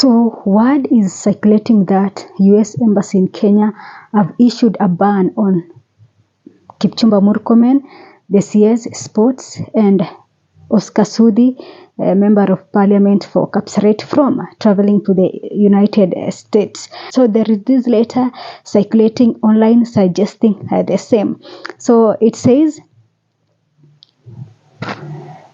So word is circulating that US Embassy in Kenya have issued a ban on Kipchumba Murkomen, the CS Sports, and Oscar Sudi, a member of parliament for Kapsaret, from traveling to the United States. So there is this letter circulating online suggesting the same. So it says,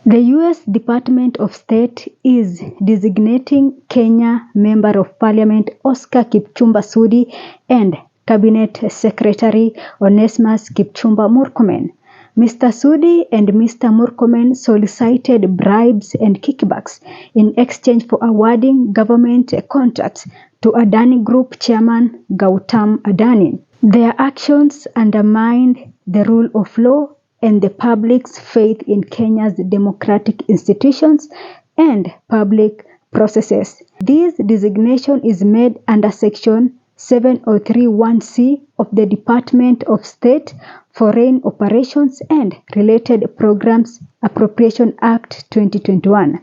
the U.S. Department of State is designating Kenya Member of Parliament Oscar Kipchumba Sudi and Cabinet Secretary Onesmus Kipchumba Murkomen. Mr. Sudi and Mr. Murkomen solicited bribes and kickbacks in exchange for awarding government contracts to Adani Group Chairman Gautam Adani. Their actions undermined the rule of law and the public's faith in Kenya's democratic institutions and public processes. This designation is made under Section 7031C of the Department of State Foreign Operations and Related Programs Appropriation Act 2021.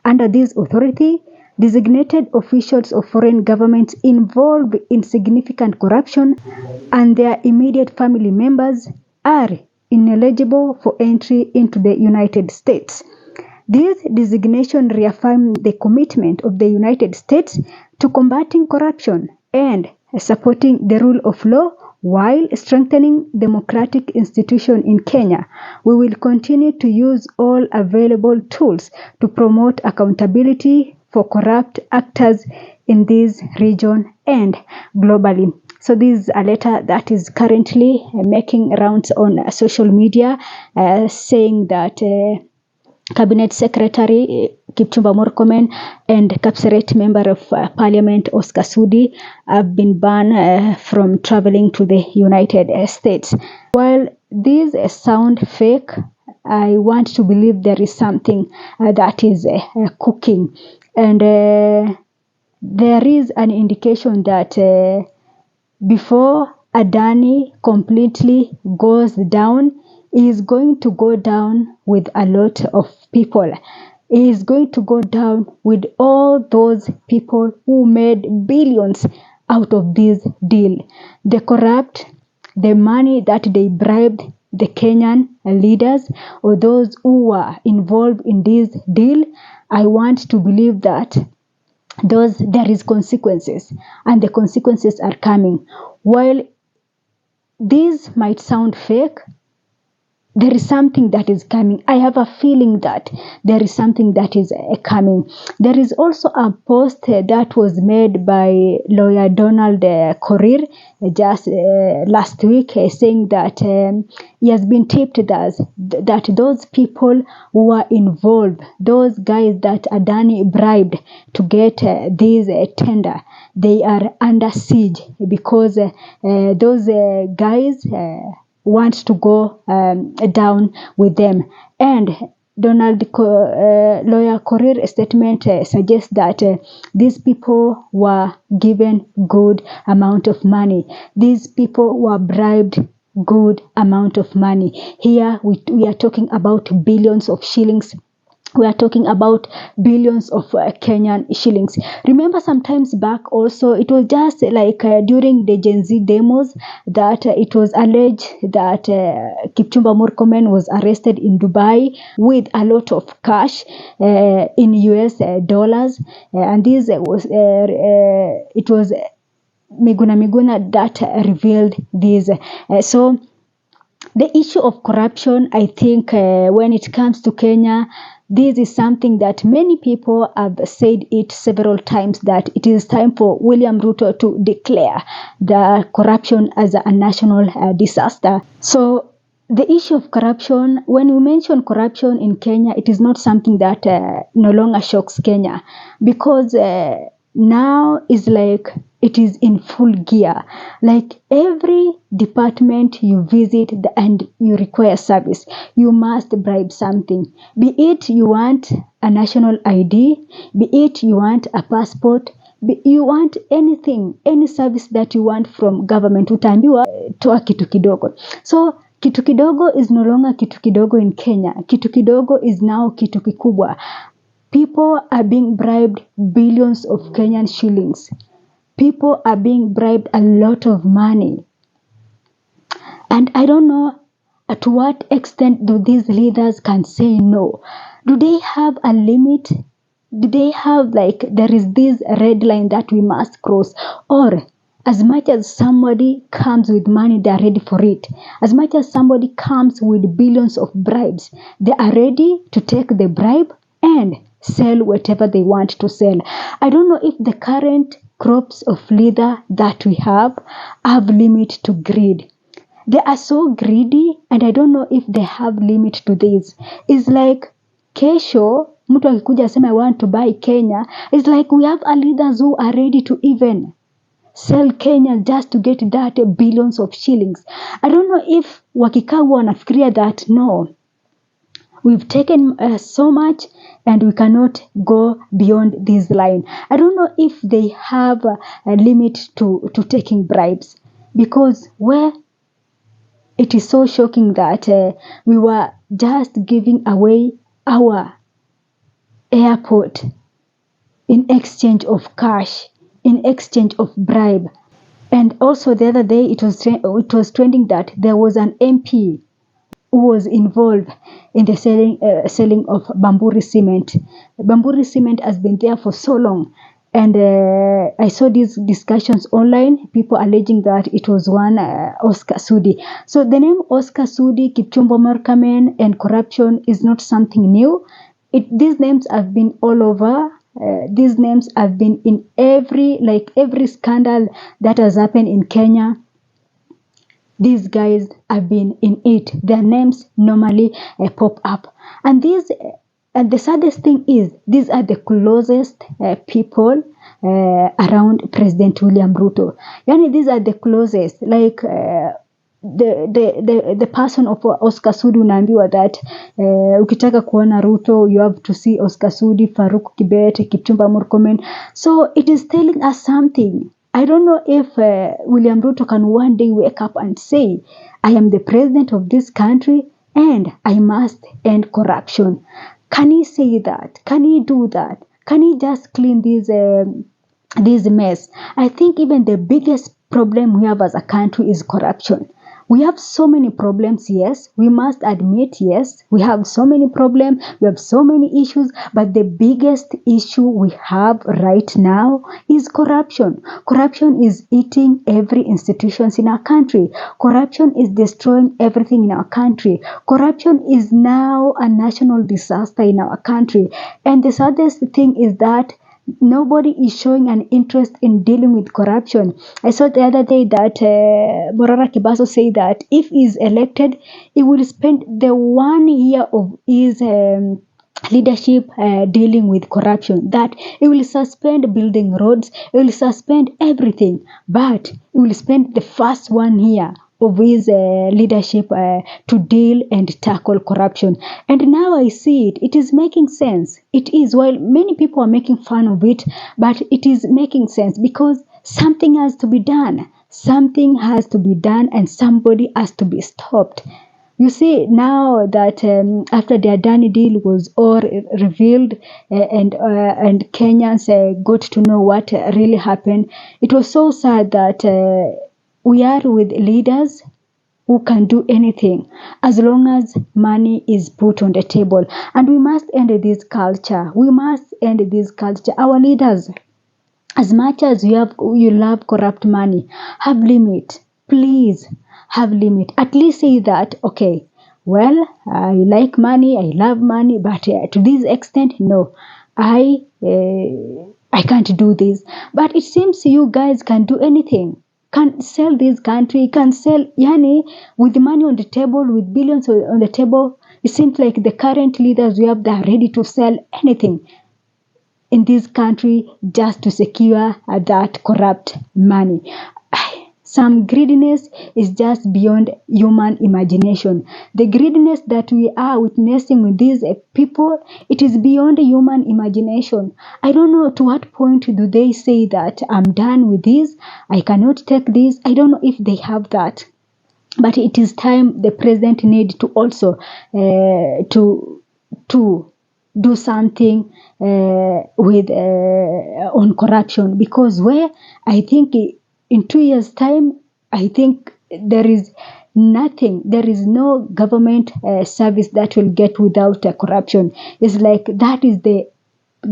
Under this authority, designated officials of foreign governments involved in significant corruption and their immediate family members are ineligible for entry into the United States. This designation reaffirms the commitment of the United States to combating corruption and supporting the rule of law while strengthening democratic institutions in Kenya. We will continue to use all available tools to promote accountability for corrupt actors in this region and globally. So this is a letter that is currently making rounds on social media, saying that Cabinet Secretary Kipchumba Murkomen and Kapsaret Member of Parliament Oscar Sudi have been banned from traveling to the United States. While these sound fake, I want to believe there is something that is cooking. And there is an indication that before Adani completely goes down, he is going to go down with a lot of people. He is going to go down with all those people who made billions out of this deal. The corrupt, the money that they bribed the Kenyan leaders or those who were involved in this deal, I want to believe that there is consequences, and the consequences are coming. While these might sound fake, there is something that is coming. I have a feeling that there is something that is coming. There is also a post that was made by lawyer Donald Korir just last week, saying that he has been tipped that those people who were involved, those guys that Adani bribed to get this tender, they are under siege because those guys want to go down with them. And lawyer Korir statement suggests that these people were given good amount of money. These people were bribed good amount of money. Here we are talking about billions of shillings. We are talking about billions of Kenyan shillings. Remember, sometimes back also, it was just like during the Gen Z demos that it was alleged that Kipchumba Murkomen was arrested in Dubai with a lot of cash in US dollars. And this was it was Miguna that revealed this. So the issue of corruption, I think when it comes to Kenya, this is something that many people have said it several times, that it is time for William Ruto to declare the corruption as a national disaster. So the issue of corruption, when we mention corruption in Kenya, it is not something that no longer shocks Kenya, because now is like it is in full gear. Like every department you visit and you require service, you must bribe something. Be it you want a national ID, be it you want a passport, you want anything, any service that you want from government, utaambiwa toa kitu kidogo. So kitu kidogo is no longer kitu kidogo in Kenya. Kitu kidogo is now kitu kikubwa. People are being bribed billions of Kenyan shillings. People are being bribed a lot of money. And I don't know to what extent do these leaders can say no. Do they have a limit? Do they have like there is this red line that we must cross? Or as much as somebody comes with money, they are ready for it. As much as somebody comes with billions of bribes, they are ready to take the bribe and sell whatever they want to sell. I don't know if the current crops of leader that we have limit to greed. They are so greedy, and I don't know if they have limit to this. It's like kesho mtu akikuja asema I want to buy Kenya, it's like we have a leaders who are ready to even sell Kenya just to get that billions of shillings. I don't know if wakikaa wanafikiria that no, we've taken so much and we cannot go beyond this line. I don't know if they have a limit to taking bribes, because where it is so shocking that we were just giving away our airport in exchange of cash, in exchange of bribe. And also the other day it was trending that there was an MP who was involved in the selling of Bamburi cement. Bamburi cement has been there for so long. And I saw these discussions online, people alleging that it was one Oscar Sudi. So the name Oscar Sudi, Kipchumba, Murkomen, and corruption is not something new. These names have been all over. These names have been in every scandal that has happened in Kenya. These guys have been in it. Their names normally pop up. And the saddest thing is, these are the closest people around President William Ruto. Yani, these are the closest. Like the person of Oscar Sudi, unaambiwa that ukitaka kuona Ruto, you have to see Oscar Sudi, Faruk Kibet, Kipchumba, Murkomen. So it is telling us something. I don't know if William Ruto can one day wake up and say, I am the president of this country and I must end corruption. Can he say that? Can he do that? Can he just clean this mess? I think even the biggest problem we have as a country is corruption. We have so many problems, yes. We must admit, yes, we have so many problems. We have so many issues. But the biggest issue we have right now is corruption. Corruption is eating every institution in our country. Corruption is destroying everything in our country. Corruption is now a national disaster in our country. And the saddest thing is that nobody is showing an interest in dealing with corruption. I saw the other day that Morara Kibaso said that if he's elected, he will spend the 1 year of his leadership dealing with corruption. That he will suspend building roads, he will suspend everything, but he will spend the first 1 year of his leadership to deal and tackle corruption. And now I see it is making sense. It is, while many people are making fun of it, but it is making sense, because something has to be done. Something has to be done and somebody has to be stopped. You see, now that after the Adani deal was all revealed and Kenyans got to know what really happened, it was so sad that we are with leaders who can do anything as long as money is put on the table. And we must end this culture. We must end this culture. Our leaders, as much as you love corrupt money, have limit. Please have limit. At least say that, okay, well, I like money, I love money, but to this extent, no, I can't do this. But it seems you guys can do anything. Can sell this country, can sell, yani, with money on the table, with billions on the table. It seems like the current leaders we have, they are ready to sell anything in this country just to secure that corrupt money. Some greediness is just beyond human imagination. The greediness that we are witnessing with these people, it is beyond human imagination. I don't know to what point do they say that I'm done with this, I cannot take this. I don't know if they have that. But it is time the president need to also to do something with on corruption, because where I think in 2 years time, I think there is nothing, there is no government service that will get without corruption. It's like that is the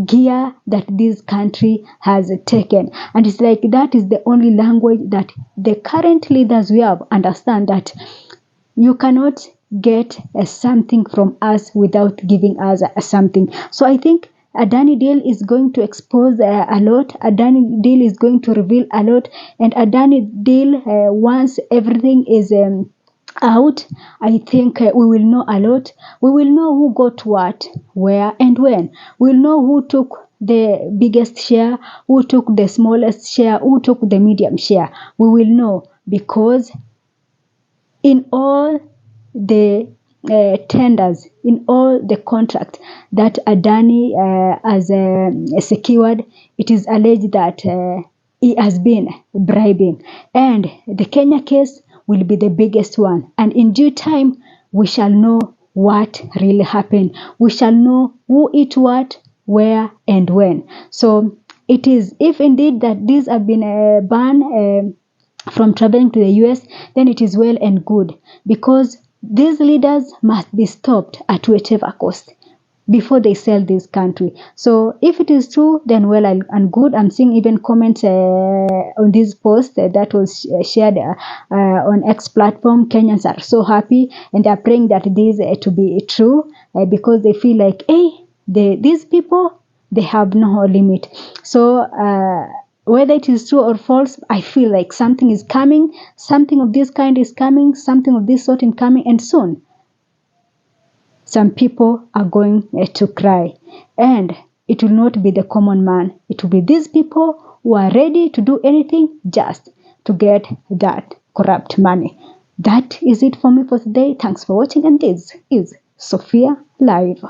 gear that this country has taken, and it's like that is the only language that the current leaders we have understand, that you cannot get something from us without giving us something. So I think Adani deal is going to expose a lot. Adani deal is going to reveal a lot, and Adani deal once everything is out, I think we will know a lot. We will know who got what, where, and when. We'll know who took the biggest share, who took the smallest share, who took the medium share. We will know, because in all the tenders, in all the contract that Adani has secured, it is alleged that he has been bribing. And the Kenya case will be the biggest one. And in due time, we shall know what really happened. We shall know who eat what, where, and when. So it is, if indeed that these have been banned from traveling to the US, then it is well and good, because these leaders must be stopped at whatever cost before they sell this country. So if it is true, then well and good. I'm seeing even comments on this post that was shared on X platform. Kenyans are so happy, and they're praying that this to be true, because they feel like, hey, these people, they have no limit. So whether it is true or false, I feel like something is coming, something of this kind is coming, something of this sort is coming, and soon some people are going to cry. And it will not be the common man. It will be these people who are ready to do anything just to get that corrupt money. That is it for me for today. Thanks for watching, and this is Sophia Live.